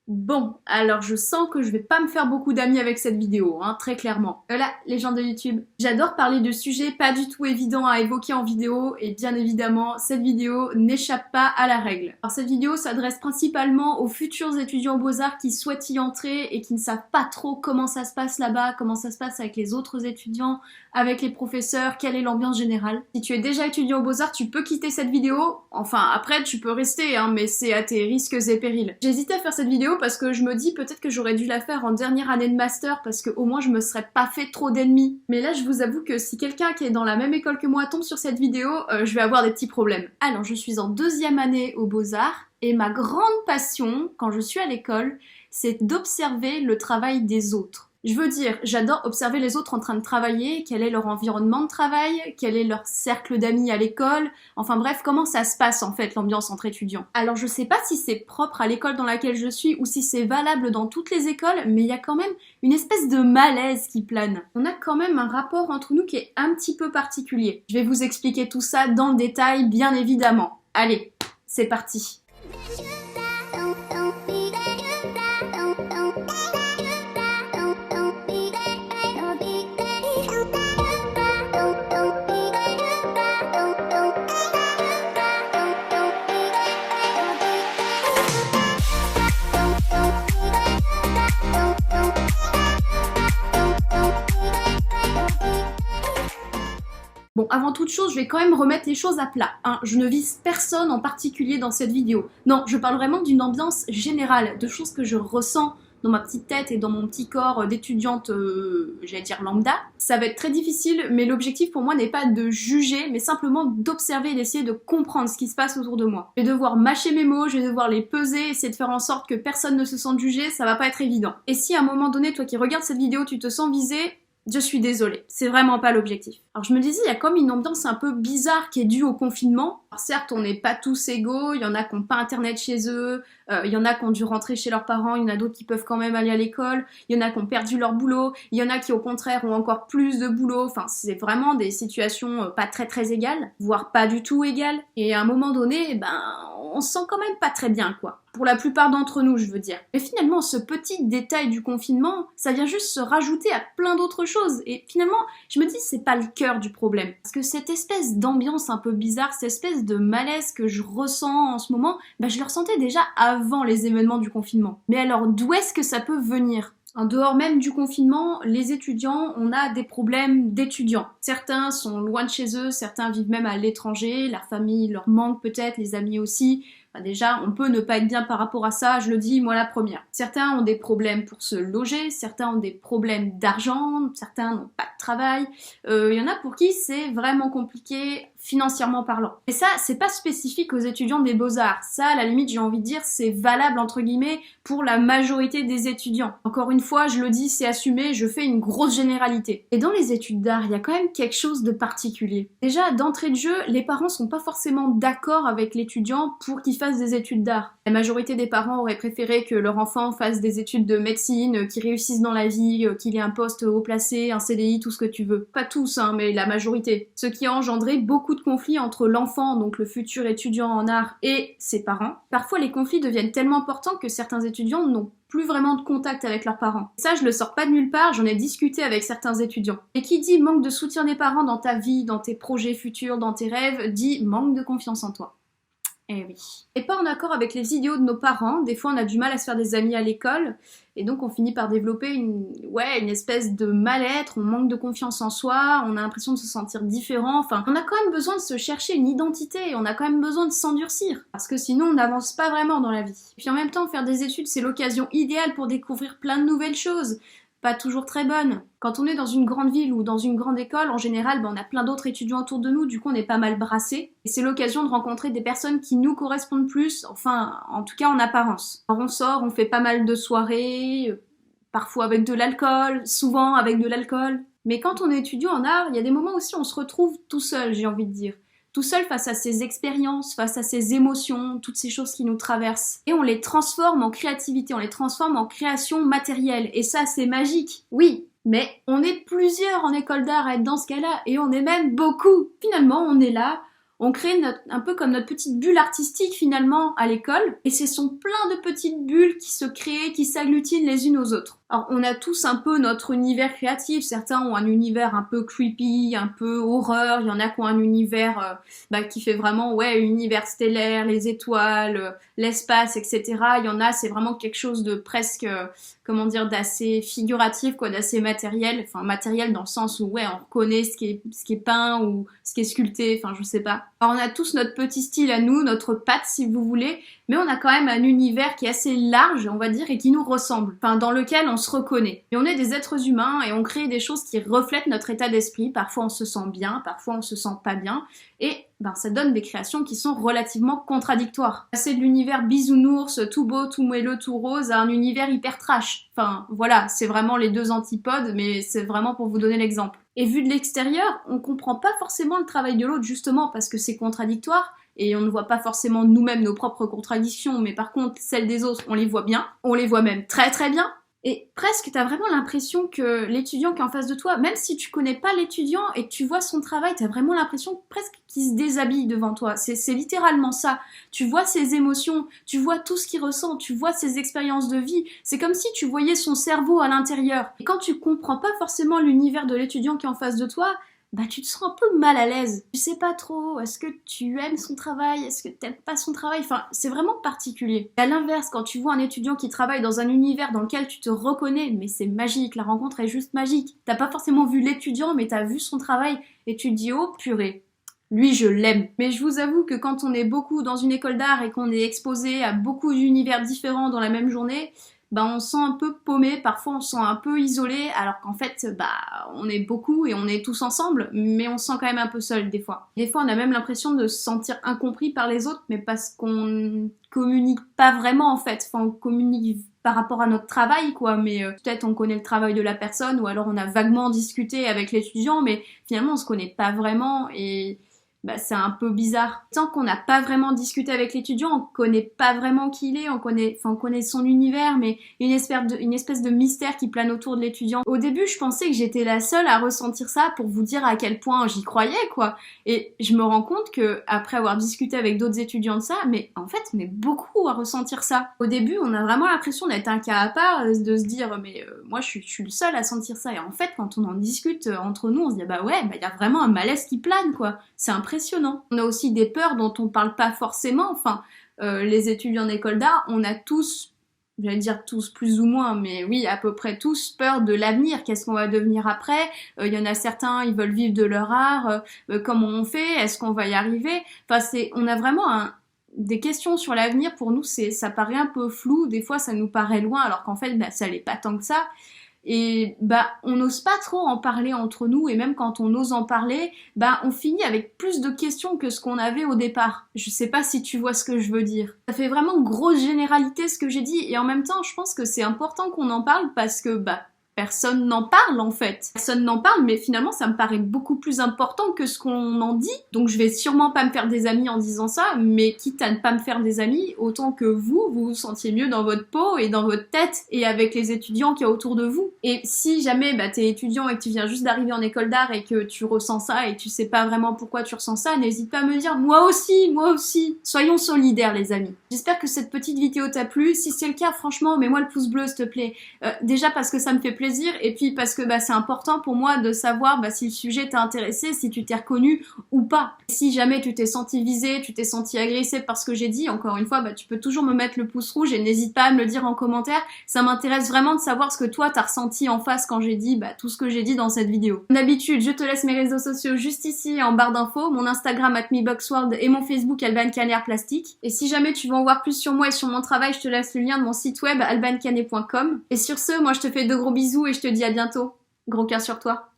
Bon, alors je sens que je vais pas me faire beaucoup d'amis avec cette vidéo, hein, très clairement. Voilà, les gens de YouTube. J'adore parler de sujets pas du tout évidents à évoquer en vidéo, et bien évidemment, cette vidéo n'échappe pas à la règle. Alors cette vidéo s'adresse principalement aux futurs étudiants aux Beaux-Arts qui souhaitent y entrer et qui ne savent pas trop comment ça se passe là-bas, comment ça se passe avec les autres étudiants, avec les professeurs, quelle est l'ambiance générale. Si tu es déjà étudiant aux Beaux-Arts, tu peux quitter cette vidéo. Enfin, après, tu peux rester, hein, mais c'est à tes risques et périls. J'hésitais à faire cette vidéo parce que je me dis peut-être que j'aurais dû la faire en dernière année de master parce que au moins je me serais pas fait trop d'ennemis. Mais là, je vous avoue que si quelqu'un qui est dans la même école que moi tombe sur cette vidéo, je vais avoir des petits problèmes. Alors, je suis en deuxième année aux Beaux-Arts et ma grande passion, quand je suis à l'école, c'est d'observer le travail des autres. Je veux dire, j'adore observer les autres en train de travailler, quel est leur environnement de travail, quel est leur cercle d'amis à l'école, enfin bref, comment ça se passe en fait l'ambiance entre étudiants. Alors je sais pas si c'est propre à l'école dans laquelle je suis ou si c'est valable dans toutes les écoles, mais il y a quand même une espèce de malaise qui plane. On a quand même un rapport entre nous qui est un petit peu particulier. Je vais vous expliquer tout ça dans le détail, bien évidemment. Allez, c'est parti. Bon, avant toute chose, je vais quand même remettre les choses à plat, hein. Je ne vise personne en particulier dans cette vidéo. Non, je parle vraiment d'une ambiance générale, de choses que je ressens dans ma petite tête et dans mon petit corps d'étudiante, j'allais dire lambda. Ça va être très difficile, mais l'objectif pour moi n'est pas de juger, mais simplement d'observer et d'essayer de comprendre ce qui se passe autour de moi. Je vais devoir mâcher mes mots, je vais devoir les peser, essayer de faire en sorte que personne ne se sente jugé, ça va pas être évident. Et si à un moment donné, toi qui regardes cette vidéo, tu te sens visé, je suis désolée, c'est vraiment pas l'objectif. Alors je me disais, il y a comme une ambiance un peu bizarre qui est due au confinement. Alors certes, on n'est pas tous égaux, il y en a qui n'ont pas internet chez eux, il y en a qui ont dû rentrer chez leurs parents, il y en a d'autres qui peuvent quand même aller à l'école, il y en a qui ont perdu leur boulot, il y en a qui au contraire ont encore plus de boulot, enfin c'est vraiment des situations pas très égales, voire pas du tout égales. Et à un moment donné, ben on se sent quand même pas très bien quoi. Pour la plupart d'entre nous, je veux dire. Mais finalement, ce petit détail du confinement, ça vient juste se rajouter à plein d'autres choses. Et finalement, je me dis, c'est pas le cœur du problème. Parce que cette espèce d'ambiance un peu bizarre, cette espèce de malaise que je ressens en ce moment, bah, je le ressentais déjà avant les événements du confinement. Mais alors, d'où est-ce que ça peut venir ? En dehors même du confinement, les étudiants, on a des problèmes d'étudiants. Certains sont loin de chez eux, certains vivent même à l'étranger, leur famille leur manque peut-être, les amis aussi. Enfin, déjà, on peut ne pas être bien par rapport à ça, je le dis, moi la première. Certains ont des problèmes pour se loger, certains ont des problèmes d'argent, certains n'ont pas de travail. Il y en a pour qui c'est vraiment compliqué financièrement parlant. Et ça, c'est pas spécifique aux étudiants des Beaux-Arts. Ça, à la limite, j'ai envie de dire, c'est valable entre guillemets pour la majorité des étudiants. Encore une fois, je le dis, c'est assumé, je fais une grosse généralité. Et dans les études d'art, il y a quand même quelque chose de particulier. Déjà, d'entrée de jeu, les parents sont pas forcément d'accord avec l'étudiant pour qu'il fasse des études d'art. La majorité des parents auraient préféré que leur enfant fasse des études de médecine, qu'il réussisse dans la vie, qu'il ait un poste haut placé, un CDI, tout ce que tu veux. Pas tous, hein, mais la majorité. Ce qui a engendré beaucoup de conflits entre l'enfant, donc le futur étudiant en art, et ses parents. Parfois, les conflits deviennent tellement importants que certains étudiants n'ont plus vraiment de contact avec leurs parents. Ça, je le sors pas de nulle part, j'en ai discuté avec certains étudiants. Et qui dit manque de soutien des parents dans ta vie, dans tes projets futurs, dans tes rêves, dit manque de confiance en toi. Eh oui. Et pas en accord avec les idéaux de nos parents, des fois on a du mal à se faire des amis à l'école, et donc on finit par développer une espèce de mal-être, on manque de confiance en soi, on a l'impression de se sentir différent, enfin, on a quand même besoin de se chercher une identité, on a quand même besoin de s'endurcir, parce que sinon on n'avance pas vraiment dans la vie. Et puis en même temps, faire des études, c'est l'occasion idéale pour découvrir plein de nouvelles choses, pas toujours très bonnes. Quand on est dans une grande ville ou dans une grande école, en général, on a plein d'autres étudiants autour de nous, du coup on est pas mal brassés. Et c'est l'occasion de rencontrer des personnes qui nous correspondent plus, enfin, en tout cas en apparence. Alors on sort, on fait pas mal de soirées, parfois avec de l'alcool, souvent avec de l'alcool. Mais quand on est étudiant en art, il y a des moments aussi où on se retrouve tout seul, j'ai envie de dire. Tout seul face à ses expériences, face à ses émotions, toutes ces choses qui nous traversent. Et on les transforme en créativité, on les transforme en création matérielle. Et ça, c'est magique. Oui, mais on est plusieurs en école d'art à être dans ce cas-là, et on est même beaucoup. Finalement, on est là, On crée un peu comme notre petite bulle artistique finalement à l'école, et ce sont plein de petites bulles qui se créent, qui s'agglutinent les unes aux autres. Alors on a tous un peu notre univers créatif, certains ont un univers un peu creepy, un peu horreur, il y en a qui ont un univers qui fait vraiment univers stellaire, les étoiles, l'espace, etc. Il y en a c'est vraiment quelque chose de presque, d'assez figuratif, quoi, d'assez matériel, enfin matériel dans le sens où on reconnaît ce qui est peint ou ce qui est sculpté, enfin je sais pas. Alors on a tous notre petit style à nous, notre patte si vous voulez, mais on a quand même un univers qui est assez large, on va dire, et qui nous ressemble, enfin dans lequel on se reconnaît. Et on est des êtres humains et on crée des choses qui reflètent notre état d'esprit. Parfois on se sent bien, parfois on se sent pas bien, et ça donne des créations qui sont relativement contradictoires. Passer de l'univers bisounours, tout beau, tout moelleux, tout rose, à un univers hyper trash. Enfin voilà, c'est vraiment les deux antipodes, mais c'est vraiment pour vous donner l'exemple. Et vu de l'extérieur, on comprend pas forcément le travail de l'autre justement parce que c'est contradictoire, et on ne voit pas forcément nous-mêmes nos propres contradictions, mais par contre celles des autres, on les voit bien, on les voit même très très bien. Et presque, t'as vraiment l'impression que l'étudiant qui est en face de toi, même si tu connais pas l'étudiant et que tu vois son travail, t'as vraiment l'impression presque qu'il se déshabille devant toi. C'est littéralement ça. Tu vois ses émotions, tu vois tout ce qu'il ressent, tu vois ses expériences de vie. C'est comme si tu voyais son cerveau à l'intérieur. Et quand tu comprends pas forcément l'univers de l'étudiant qui est en face de toi, tu te sens un peu mal à l'aise. Tu sais pas trop, est-ce que tu aimes son travail, est-ce que t'aimes pas son travail, enfin c'est vraiment particulier. Et à l'inverse, quand tu vois un étudiant qui travaille dans un univers dans lequel tu te reconnais, mais c'est magique, la rencontre est juste magique. T'as pas forcément vu l'étudiant, mais t'as vu son travail et tu te dis oh purée, lui je l'aime. Mais je vous avoue que quand on est beaucoup dans une école d'art et qu'on est exposé à beaucoup d'univers différents dans la même journée, on se sent un peu paumé, parfois on se sent un peu isolé, alors qu'en fait, on est beaucoup et on est tous ensemble, mais on se sent quand même un peu seul des fois. Des fois, on a même l'impression de se sentir incompris par les autres, mais parce qu'on communique pas vraiment en fait. Enfin, on communique par rapport à notre travail, quoi, mais peut-être on connaît le travail de la personne, ou alors on a vaguement discuté avec l'étudiant, mais finalement on se connaît pas vraiment et c'est un peu bizarre. Tant qu'on n'a pas vraiment discuté avec l'étudiant, on connaît pas vraiment qui il est, on connaît son univers, mais une espèce de mystère qui plane autour de l'étudiant. Au début, je pensais que j'étais la seule à ressentir ça pour vous dire à quel point j'y croyais, quoi. Et je me rends compte que, après avoir discuté avec d'autres étudiants de ça, mais en fait, on est beaucoup à ressentir ça. Au début, on a vraiment l'impression d'être un cas à part, de se dire, moi, je suis le seul à sentir ça. Et en fait, quand on en discute entre nous, on se dit, il y a vraiment un malaise qui plane, quoi. C'est impressionnant. On a aussi des peurs dont on parle pas forcément. Enfin, les étudiants d'école d'art, on a tous, j'allais dire tous plus ou moins, mais oui, à peu près tous, peur de l'avenir. Qu'est-ce qu'on va devenir après? Il y en a certains, ils veulent vivre de leur art. Comment on fait? Est-ce qu'on va y arriver? Enfin, on a vraiment des questions sur l'avenir. Pour nous, ça paraît un peu flou. Des fois, ça nous paraît loin, alors qu'en fait, ça l'est pas tant que ça. Et on n'ose pas trop en parler entre nous, et même quand on ose en parler, on finit avec plus de questions que ce qu'on avait au départ. Je sais pas si tu vois ce que je veux dire. Ça fait vraiment grosse généralité ce que j'ai dit, et en même temps je pense que c'est important qu'on en parle parce que personne n'en parle en fait. Personne n'en parle, mais finalement ça me paraît beaucoup plus important que ce qu'on en dit. Donc je vais sûrement pas me faire des amis en disant ça, mais quitte à ne pas me faire des amis, autant que vous vous sentiez mieux dans votre peau et dans votre tête et avec les étudiants qu'il y a autour de vous. Et si jamais t'es étudiant et que tu viens juste d'arriver en école d'art et que tu ressens ça et tu sais pas vraiment pourquoi tu ressens ça, n'hésite pas à me dire moi aussi. Soyons solidaires les amis. J'espère que cette petite vidéo t'a plu. Si c'est le cas, franchement, mets-moi le pouce bleu s'il te plaît. Déjà parce que ça me fait plaisir, et puis parce que c'est important pour moi de savoir si le sujet t'a intéressé, si tu t'es reconnu ou pas. Si jamais tu t'es senti visé, tu t'es senti agressé par ce que j'ai dit, encore une fois, tu peux toujours me mettre le pouce rouge et n'hésite pas à me le dire en commentaire. Ça m'intéresse vraiment de savoir ce que toi t'as ressenti en face quand j'ai dit tout ce que j'ai dit dans cette vidéo. Comme d'habitude, je te laisse mes réseaux sociaux juste ici en barre d'infos, mon Instagram @meboxworld et mon Facebook Alban Canet Plastique. Et si jamais tu veux en voir plus sur moi et sur mon travail, je te laisse le lien de mon site web albancanet.com. Et sur ce, moi je te fais de gros bisous et je te dis à bientôt. Gros cœur sur toi.